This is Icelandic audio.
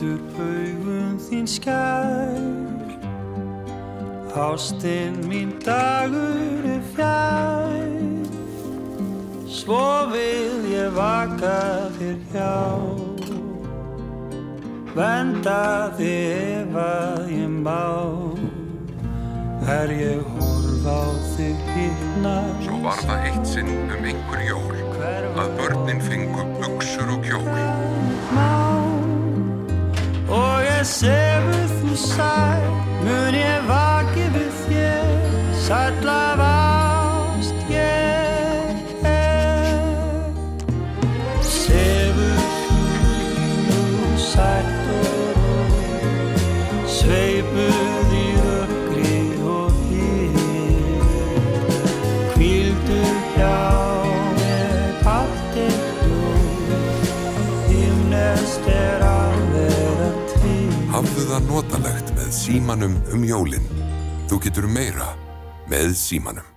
hvítur augun þín skær. Ástin mín dagur fjær. Svo vil ég vaka þér hjá. Vernda þig ef að ég má. Ég horf á þig hitna. Svo var það eitt sinn einhver jól að börnin fengu buxur og kjól. Og ég sefur þú sæl, mun ég vaki við þér, sæll af ást ég er. Sefur þú sæll og rótt, sveipuð í rökkri og hýr. Hvíldu hjá mér allt eitt ljóð, himneskt að vera til. Hafðu það notalegt með símanum jólin. Þú getur meira með símanum.